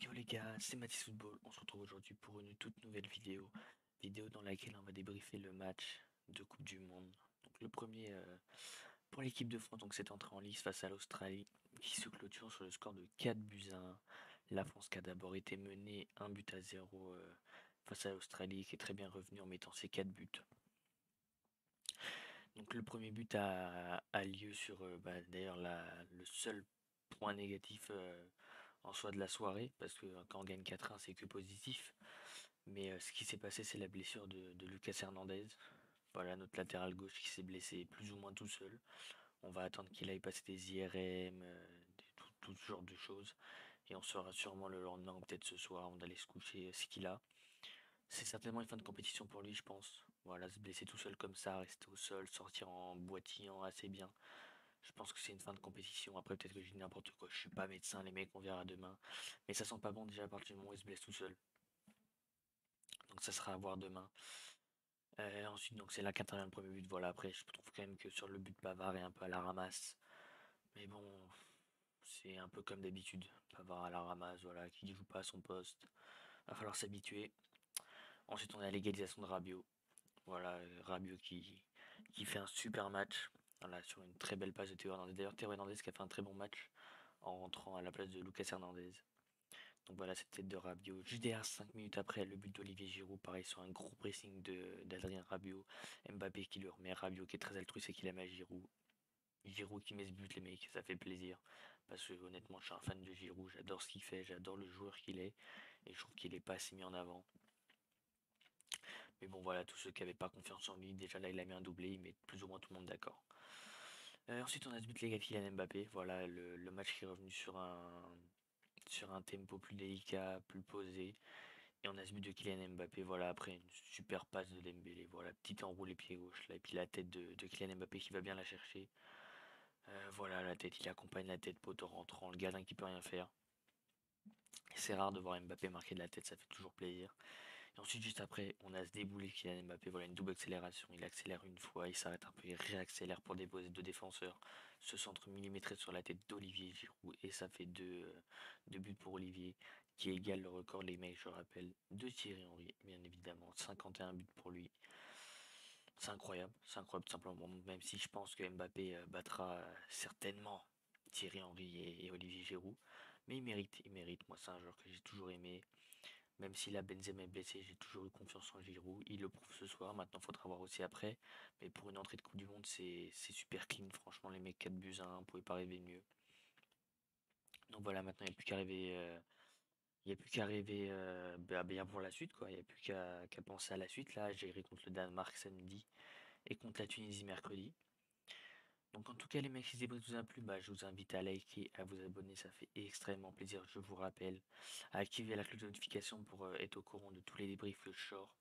Yo les gars, c'est Mathis Football. On se retrouve aujourd'hui pour une toute nouvelle vidéo dans laquelle on va débriefer le match de Coupe du Monde. Donc le premier pour l'équipe de France, donc c'est entrée en lice face à l'Australie qui se clôture sur le score de 4 buts à 1. La France qui a d'abord été menée 1 but à 0 face à l'Australie qui est très bien revenue en mettant ses 4 buts. Donc le premier but a lieu sur d'ailleurs le seul point négatif en soi de la soirée, parce que quand on gagne 4-1 c'est que positif. Mais ce qui s'est passé, c'est la blessure de Lucas Hernandez. Voilà, notre latéral gauche qui s'est blessé plus ou moins tout seul. On va attendre qu'il aille passer des IRM, tout ce genre de choses. Et on saura sûrement le lendemain ou peut-être ce soir avant d'aller se coucher ce qu'il a. C'est certainement une fin de compétition pour lui, je pense. Voilà, se blesser tout seul comme ça, rester au sol, sortir en boitillant assez bien. Je pense que c'est une fin de compétition. Après, peut-être que je dis n'importe quoi. Je suis pas médecin, les mecs, on verra demain. Mais ça sent pas bon déjà à partir du moment où il se blesse tout seul. Donc ça sera à voir demain. Ensuite, donc c'est là qu'intervient le premier but. Voilà, après, je trouve quand même que sur le but, Pavard est un peu à la ramasse. Mais bon, c'est un peu comme d'habitude. Pavard à la ramasse, voilà, qui ne joue pas à son poste. Va falloir s'habituer. Ensuite, on a l'égalisation de Rabiot. Voilà, Rabiot qui fait un super match. Voilà, sur une très belle passe de Théo Hernandez. D'ailleurs, Théo Hernandez qui a fait un très bon match en rentrant à la place de Lucas Hernandez. Donc voilà, cette tête de Rabiot. Juste derrière, 5 minutes après, le but d'Olivier Giroud, pareil, sur un gros pressing d'Adrien Rabiot. Mbappé qui le remet, Rabiot qui est très altruiste et qui la met à Giroud. Giroud qui met ce but, les mecs, ça fait plaisir. Parce que honnêtement, je suis un fan de Giroud, j'adore ce qu'il fait, j'adore le joueur qu'il est. Et je trouve qu'il est pas assez mis en avant. Mais bon, voilà, tous ceux qui n'avaient pas confiance en lui, déjà là, il a mis un doublé, il met plus ou moins tout le monde d'accord. Ensuite, on a ce but légal Kylian Mbappé. Voilà, le match qui est revenu sur un tempo plus délicat, plus posé. Et on a ce but de Kylian Mbappé, voilà, après une super passe de Dembélé, voilà, petit enroulé pied gauche là, et puis la tête de Kylian Mbappé qui va bien la chercher. Voilà, la tête, il accompagne la tête poteau rentrant, le gardien qui peut rien faire. C'est rare de voir Mbappé marquer de la tête, ça fait toujours plaisir. Et ensuite, juste après, on a ce déboulé de Kylian Mbappé, voilà, une double accélération, il accélère une fois, il s'arrête un peu, il réaccélère pour déposer deux défenseurs, ce centre millimétré sur la tête d'Olivier Giroud, et ça fait deux buts pour Olivier, qui égale le record, les mecs, je rappelle, de Thierry Henry, bien évidemment, 51 buts pour lui. C'est incroyable tout simplement, même si je pense que Mbappé battra certainement Thierry Henry et Olivier Giroud, mais il mérite, moi c'est un joueur que j'ai toujours aimé, même si la Benzema est blessé, j'ai toujours eu confiance en Giroud. Il le prouve ce soir. Maintenant, il faudra voir aussi après. Mais pour une entrée de Coupe du Monde, c'est super clean. Franchement, les mecs 4 buts à 1, on pouvait pas rêver mieux. Donc voilà, maintenant, il n'y a plus qu'à rêver. Il n'y a plus qu'à rêver bien pour la suite, quoi. Il n'y a plus qu'à penser à la suite. Là, Algérie contre le Danemark samedi et contre la Tunisie mercredi. Donc en tout cas les mecs, si cette vidéo vous a plu, je vous invite à liker, à vous abonner, ça fait extrêmement plaisir, je vous rappelle, à activer la cloche de notification pour être au courant de tous les débriefs que je sors.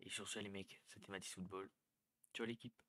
Et sur ce les mecs, c'était Mathis Football. Ciao l'équipe.